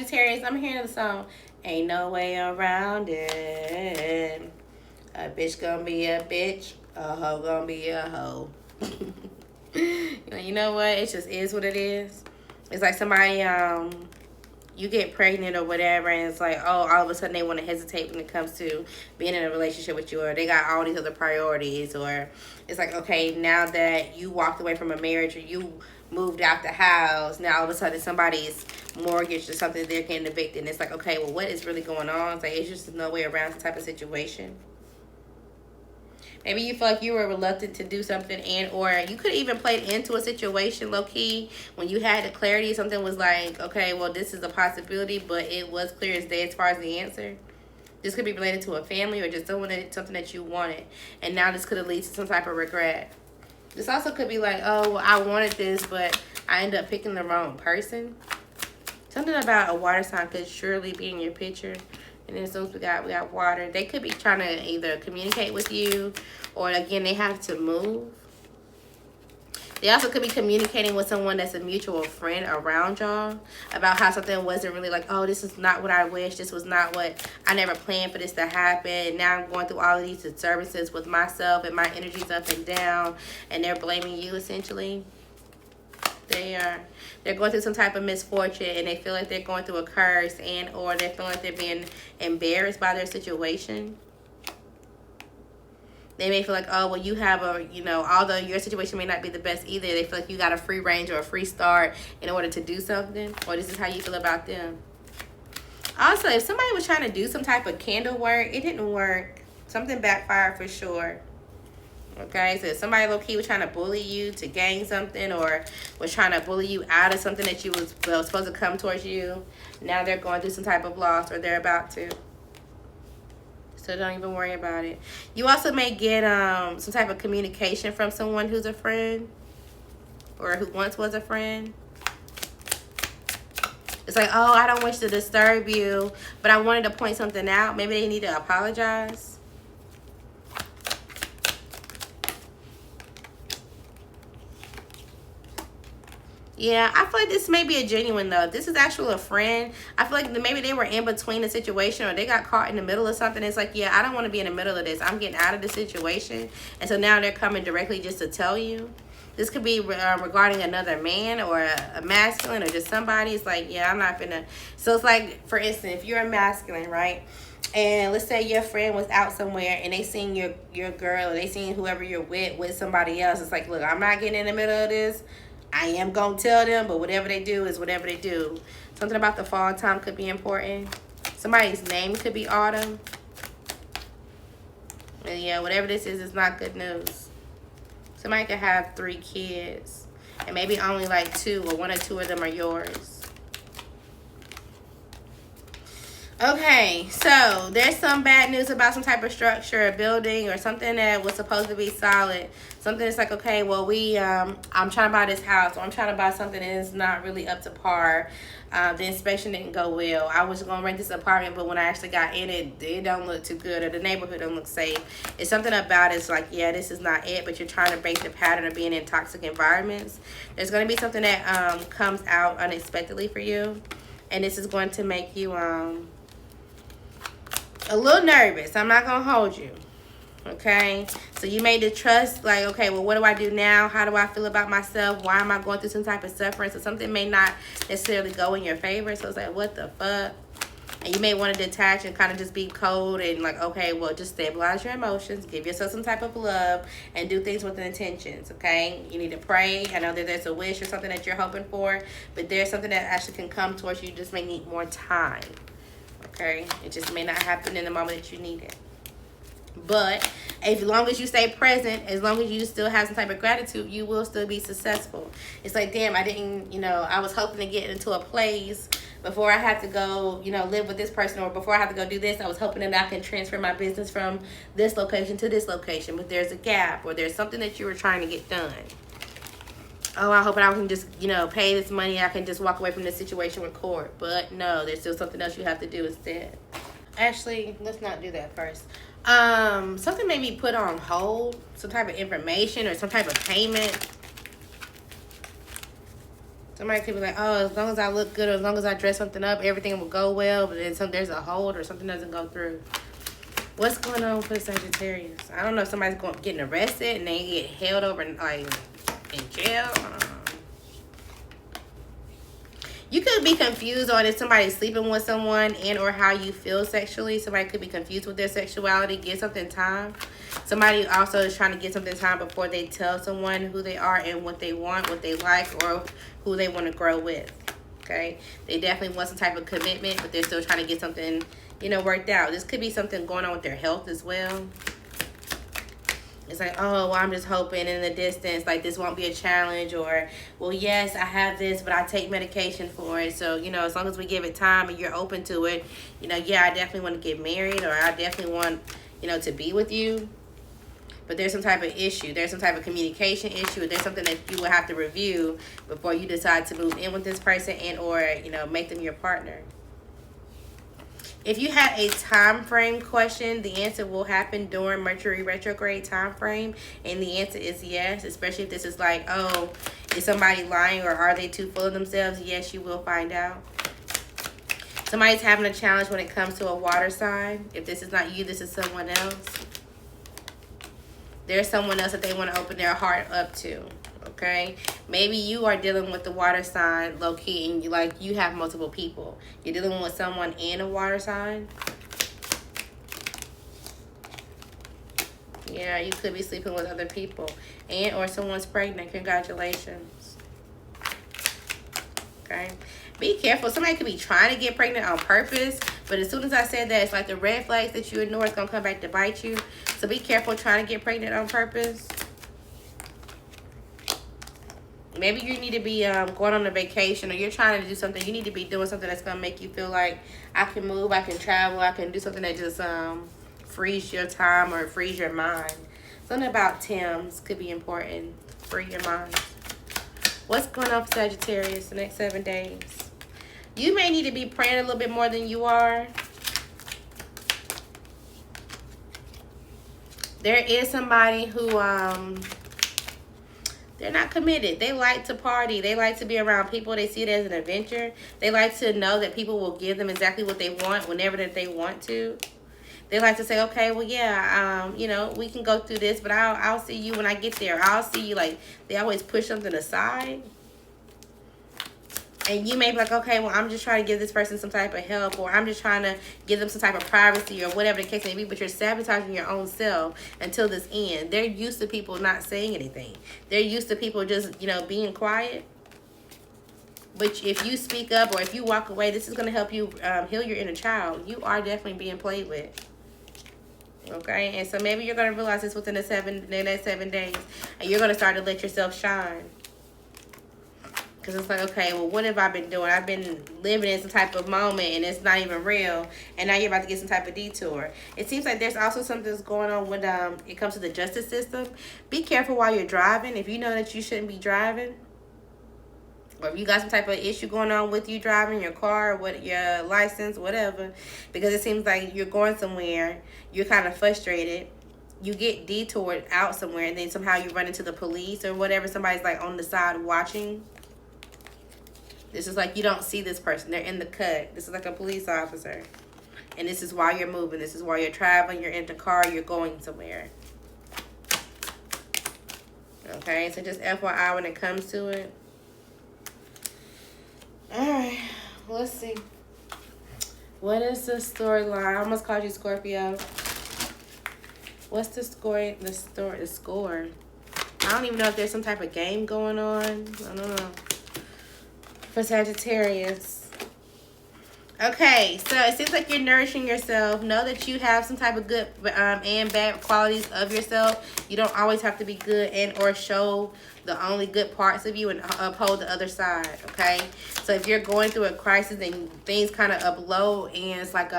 Sagittarius, I'm hearing the song, ain't no way around it. A bitch gonna be a bitch, a hoe gonna be a hoe. You know what? It just is what it is. It's like somebody, you get pregnant or whatever, and it's like, oh, all of a sudden they want to hesitate when it comes to being in a relationship with you, or they got all these other priorities, or it's like, okay, now that you walked away from a marriage or you moved out the house, now all of a sudden somebody's mortgage or something, they're getting evicted, and it's like, okay, well, what is really going on? It's like, it's just no way around some type of situation. Maybe you feel like you were reluctant to do something, and or you could even play into a situation low-key when you had the clarity. Something was like, okay, well, this is a possibility, but it was clear as day as far as the answer. This could be related to a family or just something that you wanted, and now this could have led to some type of regret. This also could be like, oh, well, I wanted this, but I ended up picking the wrong person. Something about a water sign could surely be in your picture. And then as soon as we got water, they could be trying to either communicate with you, or again, they have to move. They also could be communicating with someone that's a mutual friend around y'all about how something wasn't really like, oh, this is not what I wish. This was not what I never planned for this to happen. And now I'm going through all of these disturbances with myself and my energy's up and down, and they're blaming you essentially. They're going through some type of misfortune, and they feel like they're going through a curse, and or they feel like they're being embarrassed by their situation. They may feel like, oh, well, you have although your situation may not be the best either, they feel like you got a free range or a free start in order to do something, or this is how you feel about them. Also, if somebody was trying to do some type of candle work, it didn't work. Something backfired for sure. Okay, so if somebody low-key was trying to bully you to gain something, or was trying to bully you out of something that was supposed to come towards you, now they're going through some type of loss, or they're about to. So don't even worry about it. You also may get some type of communication from someone who's a friend, or who once was a friend. It's like, oh, I don't wish to disturb you, but I wanted to point something out. Maybe they need to apologize. Yeah, I feel like this may be a genuine, though. If this is actually a friend, I feel like maybe they were in between the situation, or they got caught in the middle of something. It's like, yeah, I don't want to be in the middle of this. I'm getting out of the situation. And so now they're coming directly just to tell you. This could be regarding another man, or a masculine, or just somebody. It's like, yeah, I'm not finna. So it's like, for instance, if you're a masculine, right? And let's say your friend was out somewhere, and they seen your girl, or they seen whoever you're with somebody else. It's like, look, I'm not getting in the middle of this. I am going to tell them, but whatever they do is whatever they do. Something about the fall time could be important. Somebody's name could be Autumn. And yeah, whatever this is, it's not good news. Somebody could have 3 kids, and maybe only like 2, or 1 or 2 of them are yours. Okay, so there's some bad news about some type of structure, a building, or something that was supposed to be solid. Something that's like, okay, well, I'm trying to buy this house, or I'm trying to buy something that is not really up to par. The inspection didn't go well. I was going to rent this apartment, but when I actually got in it, it don't look too good, or the neighborhood don't look safe. It's something about it's like, yeah, this is not it, but you're trying to break the pattern of being in toxic environments. There's going to be something that comes out unexpectedly for you, and this is going to make you a little nervous. I'm not going to hold you. Okay? So you made the trust, like, okay, well, what do I do now? How do I feel about myself? Why am I going through some type of suffering? So something may not necessarily go in your favor. So it's like, what the fuck? And you may want to detach and kind of just be cold and like, okay, well, just stabilize your emotions. Give yourself some type of love and do things with intentions, okay? You need to pray. I know that there's a wish or something that you're hoping for, but there's something that actually can come towards you. You just may need more time. Okay, it just may not happen in the moment that you need it. But as long as you stay present, as long as you still have some type of gratitude, you will still be successful. It's like, damn, I didn't, I was hoping to get into a place before I had to go, live with this person, or before I had to go do this. I was hoping that I can transfer my business from this location to this location, but there's a gap, or there's something that you were trying to get done. Oh, I hope I can just, pay this money. I can just walk away from this situation with court. But no, there's still something else you have to do instead. Actually, let's not do that first. Something may be put on hold. Some type of information or some type of payment. Somebody could be like, oh, as long as I look good or as long as I dress something up, everything will go well. But then there's a hold or something doesn't go through. What's going on for Sagittarius? I don't know if somebody's getting arrested and they get held over like in jail. You could be confused on if somebody's sleeping with someone and or how you feel sexually. Somebody could be confused with their sexuality. Get something time. Somebody also is trying to get something time before they tell someone who they are and what they want, what they like, or who they want to grow with. Okay? They definitely want some type of commitment, but they're still trying to get something, you know, worked out. This could be something going on with their health as well. It's like, oh, well, I'm just hoping in the distance, like, this won't be a challenge. Or, well, yes, I have this, but I take medication for it. So, you know, as long as we give it time and you're open to it, you know, yeah, I definitely want to get married, or I definitely want, you know, to be with you. But there's some type of issue. There's some type of communication issue. There's something that you will have to review before you decide to move in with this person and or, you know, make them your partner. If you had a time frame question, the answer will happen during Mercury retrograde time frame. And the answer is yes, especially if this is like, oh, is somebody lying or are they too full of themselves? Yes, you will find out. Somebody's having a challenge when it comes to a water sign. If this is not you, this is someone else. There's someone else that they want to open their heart up to. Okay, maybe you are dealing with the water sign low-key and you have multiple people. You're dealing with someone in a water sign. Yeah, you could be sleeping with other people. And or someone's pregnant. Congratulations. Okay, be careful. Somebody could be trying to get pregnant on purpose, but as soon as I said that, it's like the red flags that you ignore is going to come back to bite you. So be careful trying to get pregnant on purpose. Maybe you need to be going on a vacation, or you're trying to do something. You need to be doing something that's going to make you feel like I can move, I can travel, I can do something that just frees your time or frees your mind. Something about Tim's could be important. Free your mind. What's going on for Sagittarius the next 7 days? You may need to be praying a little bit more than you are. There is somebody who they're not committed. They like to party. They like to be around people. They see it as an adventure. They like to know that people will give them exactly what they want whenever that they want to. They like to say, okay, well, yeah, you know, we can go through this, but I'll see you when I get there. I'll see you. Like, they always push something aside. And you may be like, okay, well, I'm just trying to give this person some type of help, or I'm just trying to give them some type of privacy, or whatever the case may be, but you're sabotaging your own self until this end. They're used to people not saying anything. They're used to people just, you know, being quiet. But if you speak up or if you walk away, this is going to help you heal your inner child. You are definitely being played with. Okay? And so maybe you're going to realize this within the next 7 days, and you're going to start to let yourself shine. Because it's like, okay, well, what have I been doing? I've been living in some type of moment, and it's not even real. And now you're about to get some type of detour. It seems like there's also something that's going on when it comes to the justice system. Be careful while you're driving. If you know that you shouldn't be driving, or if you got some type of issue going on with you driving your car, or your license, whatever. Because it seems like you're going somewhere, you're kind of frustrated. You get detoured out somewhere, and then somehow you run into the police or whatever. Somebody's like on the side watching. This is like you don't see this person. They're in the cut. This is like a police officer. And this is why you're moving. This is why you're traveling. You're in the car. You're going somewhere. Okay, so just FYI when it comes to it. Alright, let's see. What is the storyline? I almost called you Scorpio. What's the score? The score. I don't even know if there's some type of game going on. I don't know. For Sagittarius. Okay, so it seems like you're nourishing yourself. Know that you have some type of good and bad qualities of yourself. You don't always have to be good and or show the only good parts of you and uphold the other side, okay? So if you're going through a crisis and things kind of up low, and it's like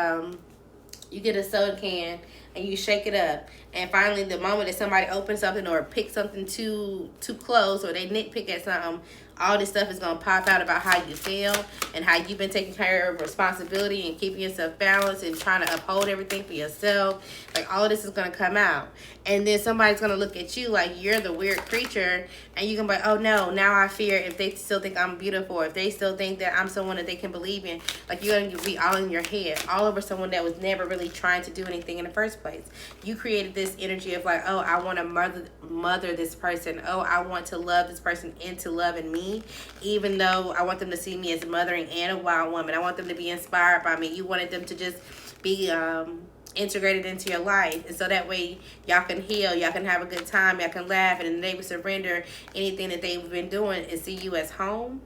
you get a soda can and you shake it up, and finally the moment that somebody opens something or picks something too close, or they nitpick at something, all this stuff is going to pop out about how you feel and how you've been taking care of responsibility and keeping yourself balanced and trying to uphold everything for yourself. Like, all of this is going to come out. And then somebody's going to look at you like you're the weird creature, and you can be like, oh no, now I fear if they still think I'm beautiful, if they still think that I'm someone that they can believe in. Like, you're going to be all in your head, all over someone that was never really trying to do anything in the first place. You created this energy of like, oh, I want to mother this person. Oh, I want to love this person into loving me, even though I want them to see me as mothering and a wild woman. I want them to be inspired by me. You wanted them to just be integrated into your life, and so that way y'all can heal, y'all can have a good time, y'all can laugh, and then they would surrender anything that they've been doing and see you as home.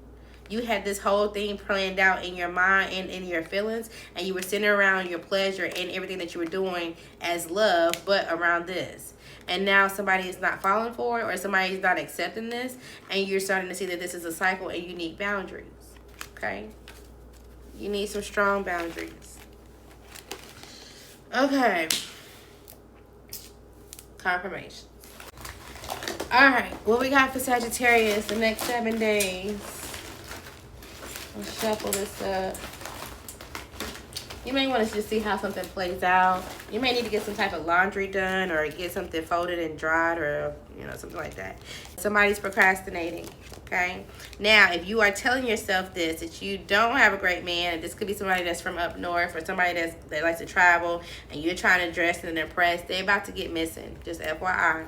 You had this whole thing planned out in your mind and in your feelings, and you were centered around your pleasure and everything that you were doing as love, but around this. And now somebody is not falling for it, or somebody is not accepting this, and you're starting to see that this is a cycle and you need boundaries. Okay? You need some strong boundaries. Okay. Confirmation. Alright, what we got for Sagittarius the next 7 days? Let's shuffle this up. You may want to just see how something plays out. You may need to get some type of laundry done, or get something folded and dried, or, you know, something like that. Somebody's procrastinating, okay? Now, if you are telling yourself this, that you don't have a great man, and this could be somebody that's from up north, or somebody that likes to travel, and you're trying to dress and impress, they're about to get missing. Just FYI.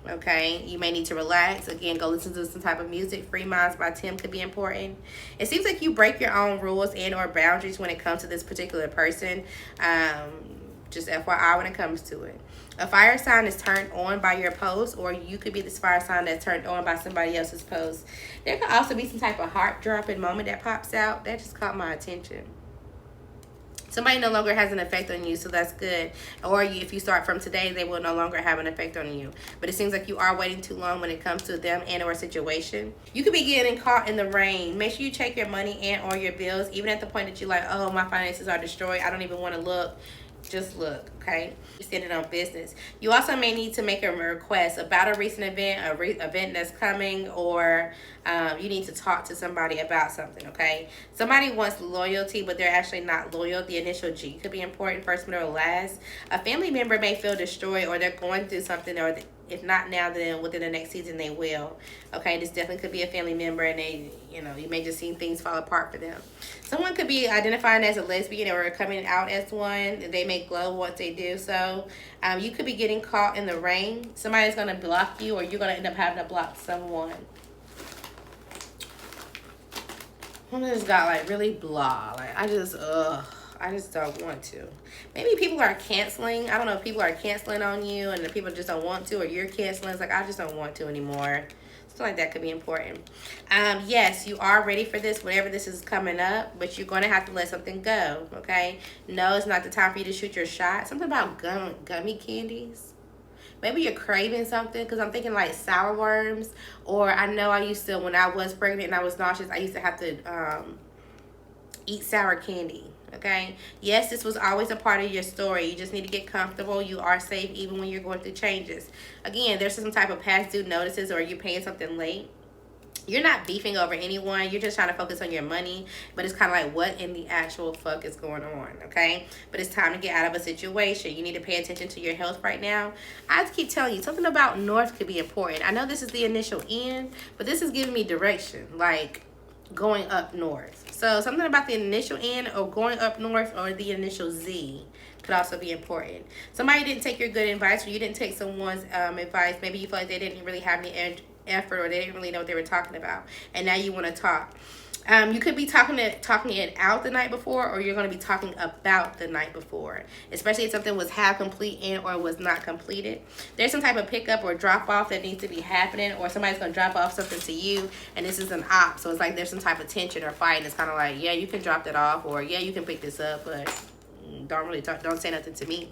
Okay, you may need to relax. Again, go listen to some type of music. Free Minds by Tim could be important. It seems like you break your own rules and or boundaries when it comes to this particular person. Just FYI when it comes to it. A fire sign is turned on by your post, or you could be this fire sign that's turned on by somebody else's post. There could also be some type of heart-dropping moment that pops out. That just caught my attention. Somebody no longer has an effect on you, so that's good. Or if you start from today, they will no longer have an effect on you. But it seems like you are waiting too long when it comes to them and or a situation. You could be getting caught in the rain. Make sure you check your money and or your bills, even at the point that you're like, oh, my finances are destroyed, I don't even want to look. Just look, okay? You're standing on business. You also may need to make a request about a recent event, event that's coming, or you need to talk to somebody about something, okay? Somebody wants loyalty, but they're actually not loyal. The initial G could be important, first, middle, or last. A family member may feel destroyed, or they're going through something, or if not now, then within the next season they will. Okay, this definitely could be a family member, and they, you know, you may just see things fall apart for them. Someone could be identifying as a lesbian or coming out as one. They may glow once they do so. You could be getting caught in the rain. Somebody's going to block you, or you're going to end up having to block someone. One just got like really blah. Like, I just don't want to. Maybe people are canceling. I don't know if people are canceling on you and the people just don't want to, or you're canceling. It's like, I just don't want to anymore. Something like that could be important. Yes, you are ready for this, whatever this is coming up, but you're going to have to let something go, okay? No, it's not the time for you to shoot your shot. Something about gummy candies. Maybe you're craving something, because I'm thinking like sour worms, or I know I used to, when I was pregnant and I was nauseous, I used to have to eat sour candy. Okay, yes, this was always a part of your story. You just need to get comfortable. You are safe even when you're going through changes. Again, there's some type of past due notices, or you're paying something late. You're not beefing over anyone. You're just trying to focus on your money. But it's kind of like, what in the actual fuck is going on, okay? But it's time to get out of a situation. You need to pay attention to your health right now. I have to keep telling you, something about north could be important. I know this is the initial N, but this is giving me direction, like going up north. So something about the initial N, or going up north, or the initial Z could also be important. Somebody didn't take your good advice, or you didn't take someone's advice. Maybe you feel like they didn't really have any effort, or they didn't really know what they were talking about, and now you want to talk. You could be talking it out the night before, or you're going to be talking about the night before, especially if something was half complete and or was not completed. There's some type of pickup or drop off that needs to be happening, or somebody's going to drop off something to you, and this is an op, so it's like there's some type of tension or fight. It's kind of like, yeah, you can drop that off, or yeah, you can pick this up, but don't say nothing to me.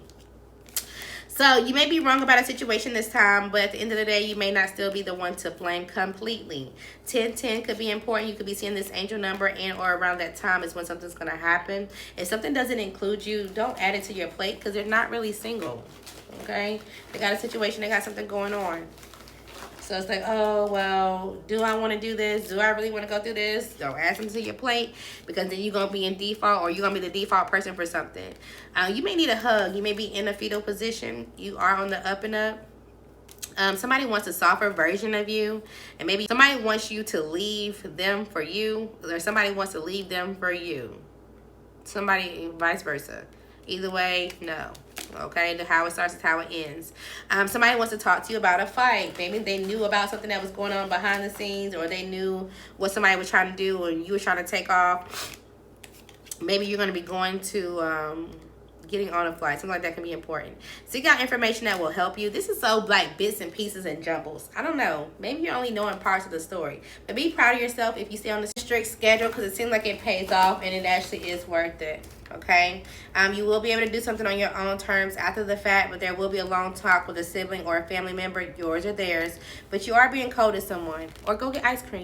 So you may be wrong about a situation this time, but at the end of the day, you may not still be the one to blame completely. 1010 could be important. You could be seeing this angel number, and or around that time is when something's going to happen. If something doesn't include you, don't add it to your plate, because they're not really single, okay? They got a situation. They got something going on. So it's like, oh, well, do I want to do this? Do I really want to go through this? Don't add them to your plate, because then you're going to be in default, or you're going to be the default person for something. You may need a hug. You may be in a fetal position. You are on the up and up. Somebody wants a softer version of you, and maybe somebody wants you to leave them for you, or somebody wants to leave them for you. Somebody, vice versa. Either way, no. Okay, how it starts is how it ends. Somebody wants to talk to you about a fight. Maybe they knew about something that was going on behind the scenes, or they knew what somebody was trying to do, or you were trying to take off. Maybe you're going to be going to getting on a flight. Something like that can be important. Seek out information that will help you. This is so like bits and pieces and jumbles. I don't know. Maybe you're only knowing parts of the story. But be proud of yourself if you stay on the strict schedule, because it seems like it pays off and it actually is worth it. Okay, you will be able to do something on your own terms after the fact, but there will be a long talk with a sibling or a family member, yours or theirs. But you are being cold to someone, or go get ice cream.